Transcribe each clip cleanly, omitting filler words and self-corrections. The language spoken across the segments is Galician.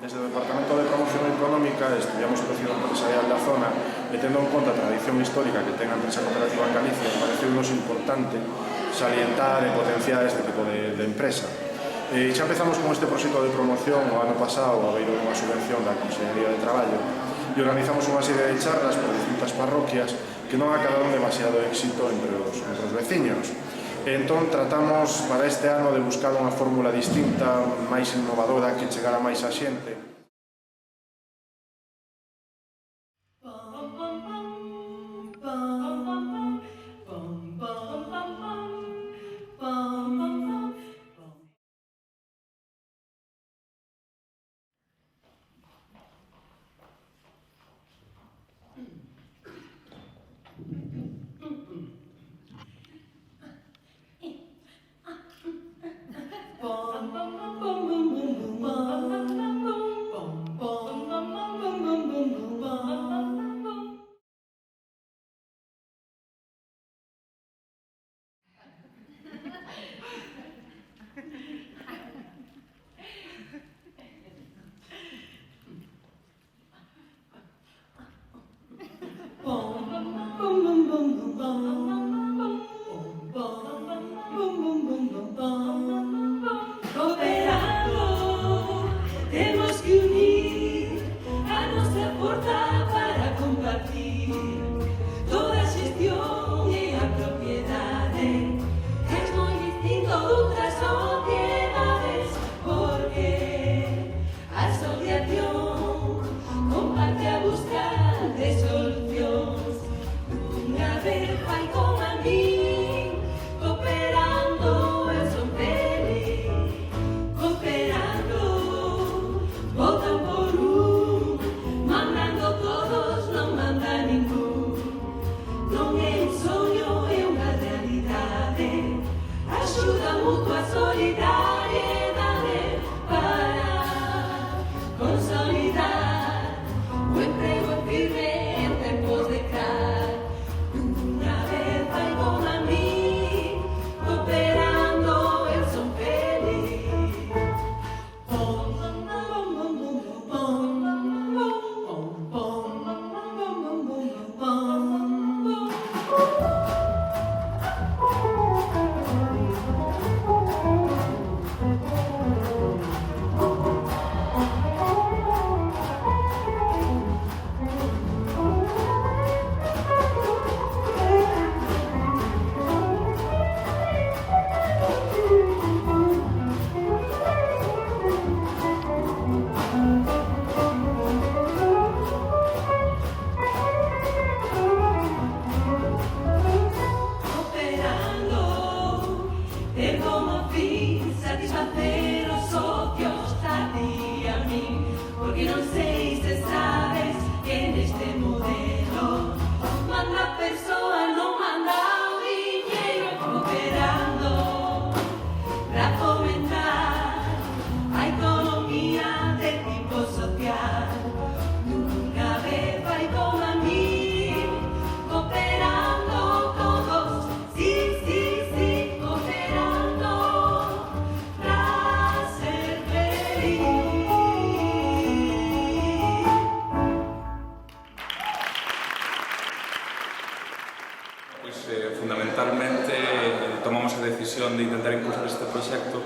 Desde o Departamento de Promoción Económica estudiamos o tecido empresarial da zona e tendo en conta a tradición histórica que ten a empresa cooperativa en Galicia, pareceu-nos importante salientar e potenciar este tipo de empresa. Xa empezamos con este proxecto de promoción o ano pasado a beiro dunha subvención da Consellería de Traballo e organizamos unha serie de charlas por distintas parroquias que non acabaron demasiado éxito entre os veciños. Entón tratamos para este ano de buscar unha fórmula distinta, máis innovadora, que chegara máis a xente. Fundamentalmente tomamos a decisión de intentar impulsar este proxecto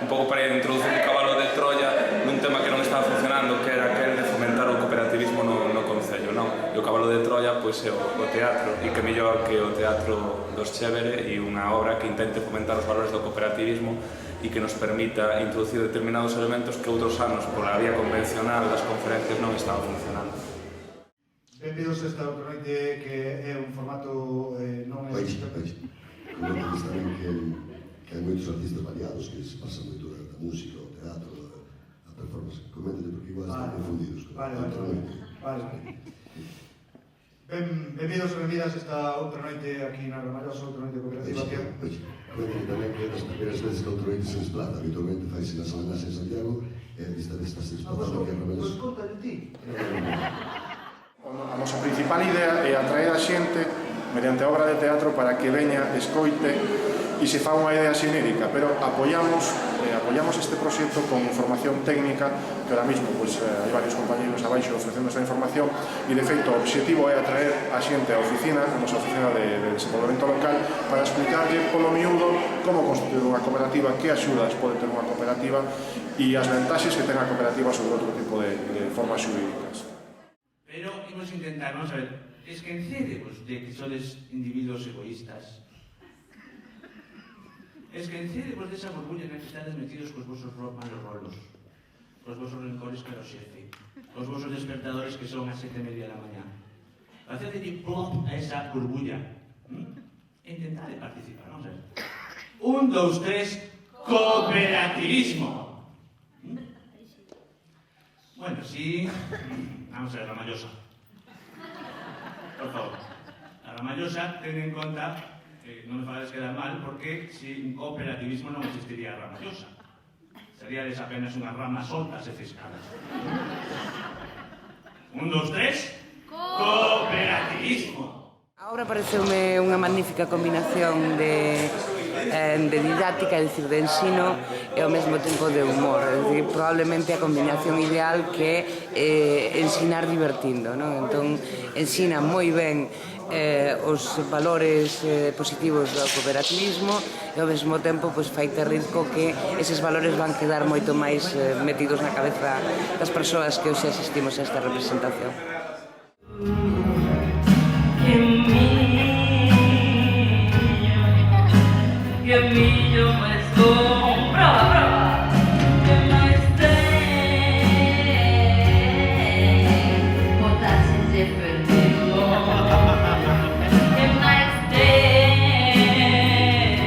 un pouco para introducir un cabalo de Troia nun tema que non estaba funcionando, que era aquel de fomentar o cooperativismo no Concello, non? E o cabalo de Troia pois é o teatro, e que mellor que o teatro dos Chévere e unha obra que intente fomentar os valores do cooperativismo e que nos permita introducir determinados elementos que outros anos pola vía convencional das conferencias non estaban funcionando. Benvidos a esta outra noite que é un formato non é... Comentades tamén que hai moitos artistas variados que se pasan moito da música, o teatro, a performance. Coméntate porque igual están confundidos. Vale. Benvidos e benvidas a esta outra noite aquí na Ramallosa, outra noite cooperativa que... Coméntate tamén que as primeiras veces que outra noite se desplaza, habitualmente faise na Salanasa en Santiago e esta vez estás desplazando aquí a Ramallosa. Pois conta de ti. A nosa principal idea é atraer a xente mediante a obra de teatro para que veña, escoite e se fa unha idea xenérica, pero apoiamos este proxecto con información técnica, que ahora mismo hai varios compañeros abaixo ofrecendo esta información, e de feito o objetivo é atraer a xente á oficina, a nosa oficina de desenvolvemento local, para explicarlle polo miúdo como constituir unha cooperativa, que axudas pode ter unha cooperativa e as vantaxes que ten a cooperativa sobre outro tipo de formas xurídicas. Pero imos intentar, vamos a ver, esquencedevos de que sodes individuos egoístas. Esquencedevos desa burbulla na que estades metidos cos vosos malos rolos, cos vosos rencores cara ao xefe, cos vosos despertadores que son as 7:30 da mañá. Facedelle plop a esa burbulla. E intentade participar, vamos a ver. 1, 2, 3, cooperativismo. Bueno, sí. Vamos a ver, Ramallosa. Por favor. A Ramallosa, ten en conta que non me fagades quedar mal, porque sin cooperativismo non existiría Ramallosa. Seríades apenas unhas ramas soltas e ciscadas. 1, 2, 3, cooperativismo. A obra pareceume unha magnífica combinación de didáctica, é dicir, de ensino e ao mesmo tempo de humor. É dicir, probablemente a combinación ideal que é ensinar divertindo, non? Entón, ensina moi ben os valores positivos do cooperativismo e ao mesmo tempo faite rico que eses valores van quedar moito máis metidos na cabeza das persoas que hoxe asistimos a esta representación. Que millo máis bom, prova, que máis ten, botarse de perdido, que máis ten.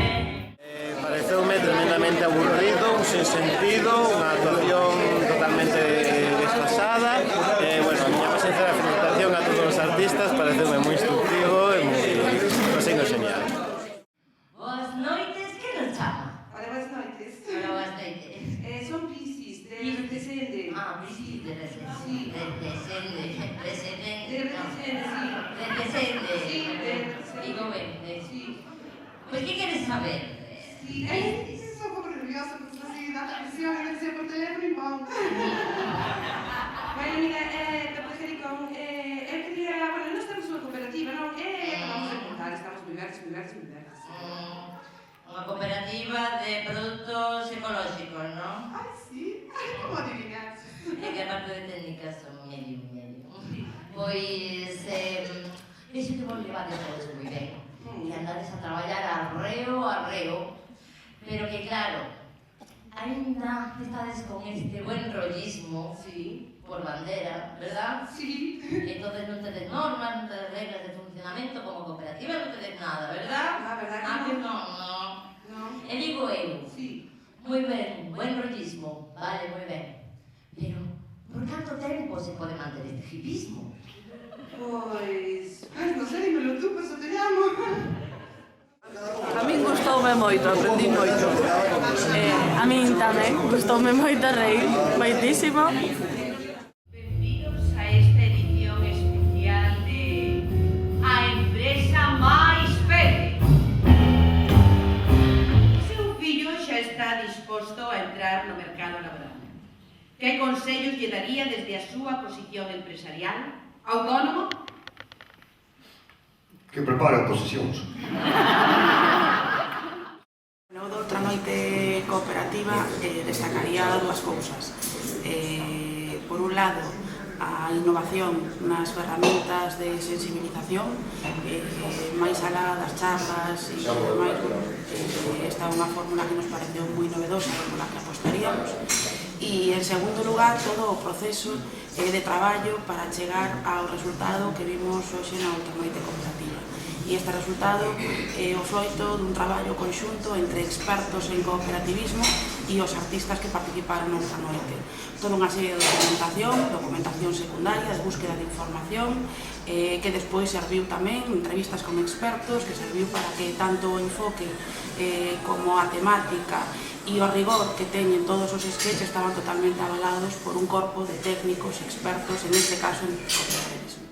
Pareceume tremendamente aburrido, sen sentido, unha actuación totalmente desfasada. Bueno, a miña máis sincera felicitación a todos os artistas, pareceume moi instructivo e moi genial. Son Piscis, de Resende. Ah, Piscis de Resende. Sí. De Resende. De Resende, sí. De Resende. Sí, de Resende. Digo ben. Sí. Pues, ¿qué quieres saber? Sí, estou un pouco nerviosa, porque así da atención e decía por teléfono e bon. Bueno, mira, Federico, eu quería, bueno, nós temos unha cooperativa, non? Vamos a contar, estamos moi verdes. Unha cooperativa de produtos ecolóxicos, non? Ai, sí? Como adivinas? É que a parte de técnicas son medio. Pois, iso que vos levades todos moi ben. E andades a traballar arreo, pero que claro, ainda estades con este buen rollismo, sí, por bandera, verdad? Sí. Entonces non tedes normas, non tedes reglas de funcionamento como cooperativa, non tedes nada, verdad? La verdad que no. No. E digo eu, sí, moi ben, buen rollismo, vale, moi ben. Pero, por canto tempo se pode manter este hipismo? Pois non sei, dímelo tú, pois o te llamo. A min gustoume moito, aprendí moito. A min tamén gustoume moito reír, moitísimo. Benvidos a esta edición especial de A Empresa Máis Fede. Seu fillo xa está disposto a entrar no mercado laboral. Que consellos lle daría desde a súa posición empresarial? Autónomo? Que prepare oposicións. Outra noite cooperativa destacaría dúas cousas. Por un lado, a innovación nas ferramentas de sensibilización, máis alá das charlas e máis, esta é unha fórmula que nos pareceu moi novedosa pola que apostaríamos. E, en segundo lugar, todo o proceso de traballo para chegar ao resultado que vimos hoxe na outra noite cooperativa. E este resultado é o froito dun traballo conxunto entre expertos en cooperativismo e os artistas que participaron noutra noite. Toda unha serie de documentación secundaria, de búsqueda de información, que despois serviu tamén entrevistas con expertos, que serviu para que tanto o enfoque como a temática e o rigor que teñen todos os sketches estaban totalmente avalados por un corpo de técnicos expertos, en este caso en cooperativismo.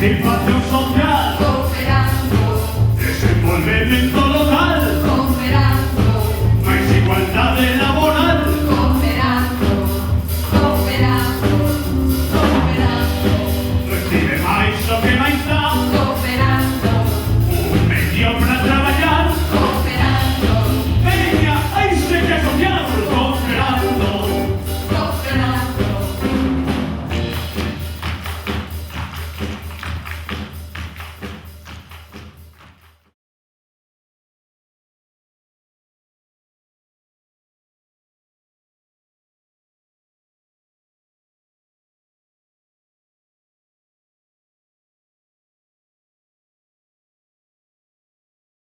Cooperando, Desenvolvemento local, cooperando, máis igualdade laboral.